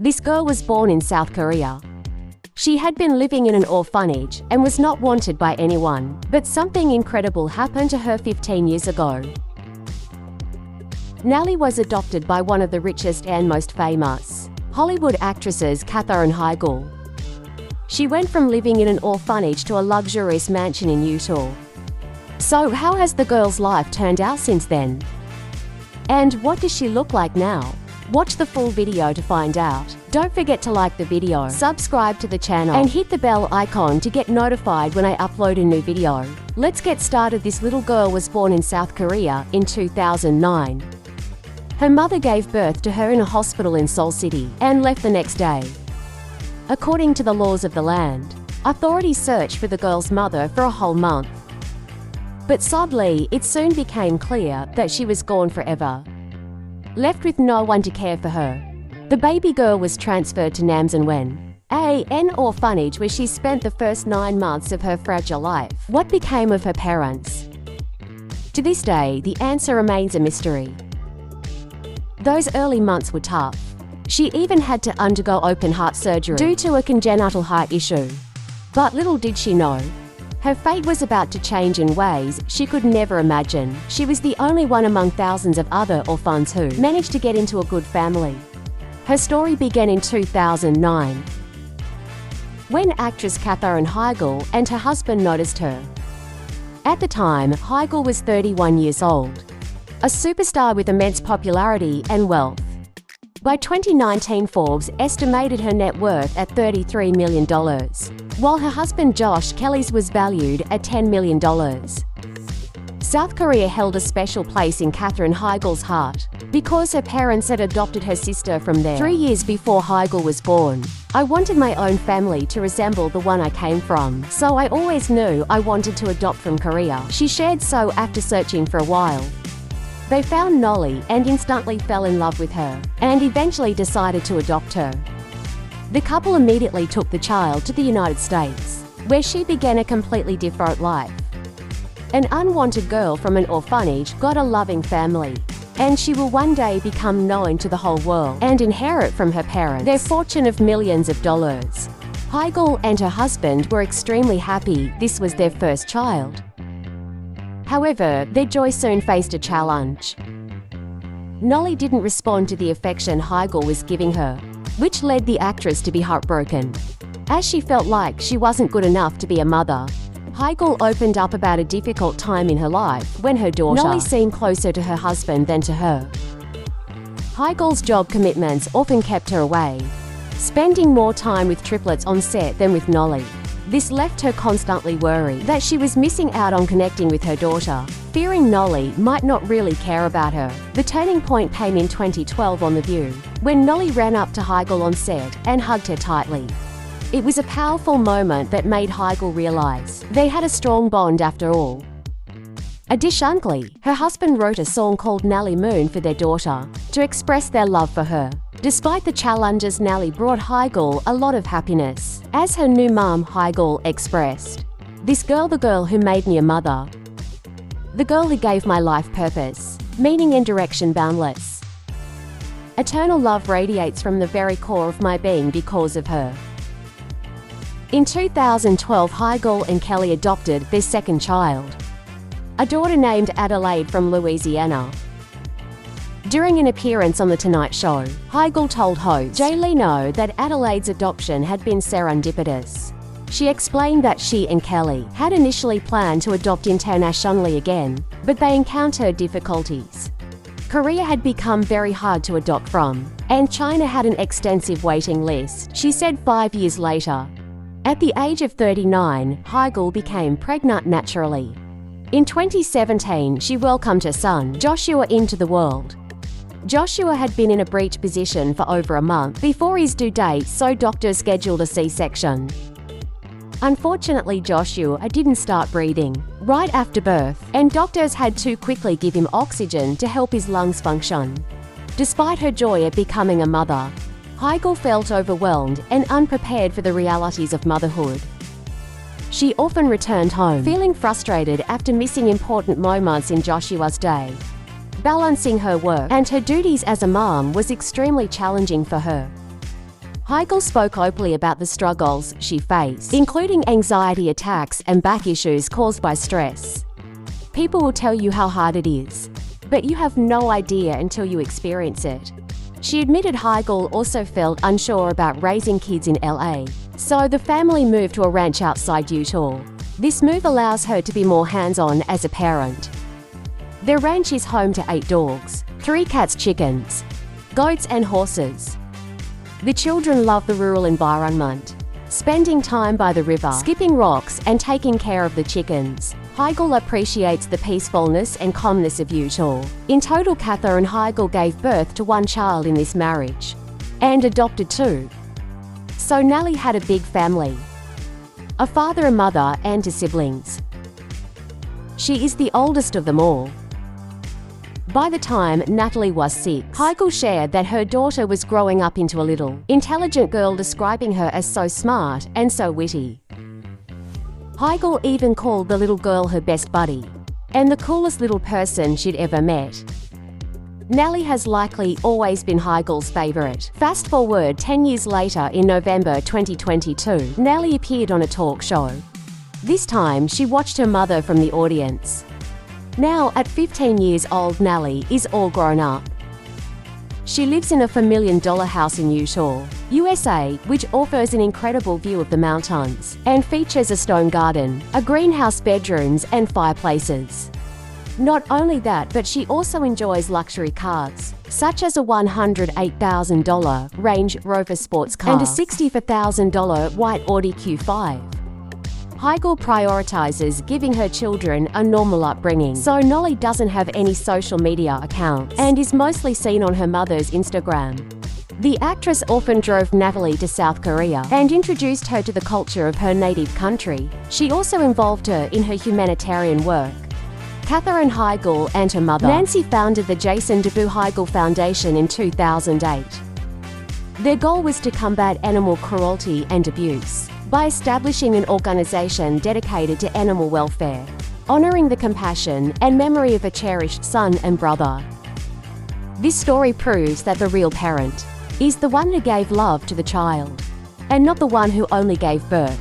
This girl was born in South Korea. She had been living in an orphanage and was not wanted by anyone, but something incredible happened to her 15 years ago. Naleigh was adopted by one of the richest and most famous Hollywood actresses, Katherine Heigl. She went from living in an orphanage to a luxurious mansion in Utah. So how has the girl's life turned out since then? And what does she look like now? Watch the full video to find out. Don't forget to like the video, subscribe to the channel, and hit the bell icon to get notified when I upload a new video. Let's get started. This little girl was born in South Korea in 2009. Her mother gave birth to her in a hospital in Seoul City and left the next day. According to the laws of the land, authorities searched for the girl's mother for a whole month. But sadly, it soon became clear that she was gone forever. Left with no one to care for her, the baby girl was transferred to Namsanwen, an orphanage where she spent the first 9 months of her fragile life. What became of her parents? To this day, the answer remains a mystery. Those early months were tough. She even had to undergo open heart surgery due to a congenital heart issue. But little did she know, her fate was about to change in ways she could never imagine. She was the only one among thousands of other orphans who managed to get into a good family. Her story began in 2009, when actress Katherine Heigl and her husband noticed her. At the time, Heigl was 31 years old, a superstar with immense popularity and wealth. By 2019, Forbes estimated her net worth at $33 million, while her husband Josh Kelley's was valued at $10 million. South Korea held a special place in Katherine Heigl's heart because her parents had adopted her sister from there 3 years before Heigl was born. "I wanted my own family to resemble the one I came from, so I always knew I wanted to adopt from Korea," she shared. So after searching for a while, they found Naleigh and instantly fell in love with her, and eventually decided to adopt her. The couple immediately took the child to the United States, where she began a completely different life. An unwanted girl from an orphanage got a loving family, and she will one day become known to the whole world and inherit from her parents their fortune of millions of dollars. Heigl and her husband were extremely happy this was their first child. However, their joy soon faced a challenge. Naleigh didn't respond to the affection Heigl was giving her, which led the actress to be heartbroken, as she felt like she wasn't good enough to be a mother. Heigl opened up about a difficult time in her life when her daughter Naleigh seemed closer to her husband than to her. Heigl's job commitments often kept her away, spending more time with triplets on set than with Naleigh. This left her constantly worried that she was missing out on connecting with her daughter, fearing Naleigh might not really care about her. The turning point came in 2012 on The View, when Naleigh ran up to Heigl on set and hugged her tightly. It was a powerful moment that made Heigl realize they had a strong bond after all. Additionally, her husband wrote a song called Naleigh Moon for their daughter to express their love for her. Despite the challenges, Naleigh brought Heigl a lot of happiness. As her new mom, Heigl, expressed, "This girl, the girl who made me a mother. The girl who gave my life purpose, meaning and direction boundless. Eternal love radiates from the very core of my being because of her." In 2012, Heigl and Kelley adopted their second child, a daughter named Adalaide from Louisiana. During an appearance on The Tonight Show, Heigl told host Jay Leno that Adelaide's adoption had been serendipitous. She explained that she and Kelley had initially planned to adopt internationally again, but they encountered difficulties. Korea had become very hard to adopt from, and China had an extensive waiting list, she said 5 years later. At the age of 39, Heigl became pregnant naturally. In 2017, she welcomed her son, Joshua, into the world. Joshua had been in a breech position for over a month before his due date, so doctors scheduled a C-section. Unfortunately, Joshua didn't start breathing right after birth, and doctors had to quickly give him oxygen to help his lungs function. Despite her joy at becoming a mother, Heigl felt overwhelmed and unprepared for the realities of motherhood. She often returned home feeling frustrated after missing important moments in Joshua's day. Balancing her work and her duties as a mom was extremely challenging for her. Heigl spoke openly about the struggles she faced, including anxiety attacks and back issues caused by stress. People will tell you how hard it is, but you have no idea until you experience it. She admitted Heigl also felt unsure about raising kids in LA, so the family moved to a ranch outside Utah. This move allows her to be more hands-on as a parent. Their ranch is home to 8 dogs, 3 cats, chickens, goats and horses. The children love the rural environment, spending time by the river, skipping rocks and taking care of the chickens. Heigl appreciates the peacefulness and calmness of Utah. In total, Catherine Heigl gave birth to 1 child in this marriage and adopted 2. So Naleigh had a big family, a father, a mother, and 2 siblings. She is the oldest of them all. By the time Natalie was 6, Heigl shared that her daughter was growing up into a little, intelligent girl, describing her as so smart and so witty. Heigl even called the little girl her best buddy and the coolest little person she'd ever met. Naleigh has likely always been Heigl's favorite. Fast forward 10 years later, in November 2022, Naleigh appeared on a talk show. This time, she watched her mother from the audience. Now, at 15 years old, Naleigh is all grown up. She lives in a $4 million house in Utah, USA, which offers an incredible view of the mountains and features a stone garden, a greenhouse, bedrooms, and fireplaces. Not only that, but she also enjoys luxury cars, such as a $108,000 Range Rover sports car and a $64,000 white Audi Q5. Heigl prioritizes giving her children a normal upbringing, so Naleigh doesn't have any social media accounts and is mostly seen on her mother's Instagram. The actress often drove Natalie to South Korea and introduced her to the culture of her native country. She also involved her in her humanitarian work. Catherine Heigl and her mother, Nancy, founded the Jason DeBoo Heigl Foundation in 2008. Their goal was to combat animal cruelty and abuse by establishing an organization dedicated to animal welfare, honoring the compassion and memory of a cherished son and brother. This story proves that the real parent is the one who gave love to the child, and not the one who only gave birth.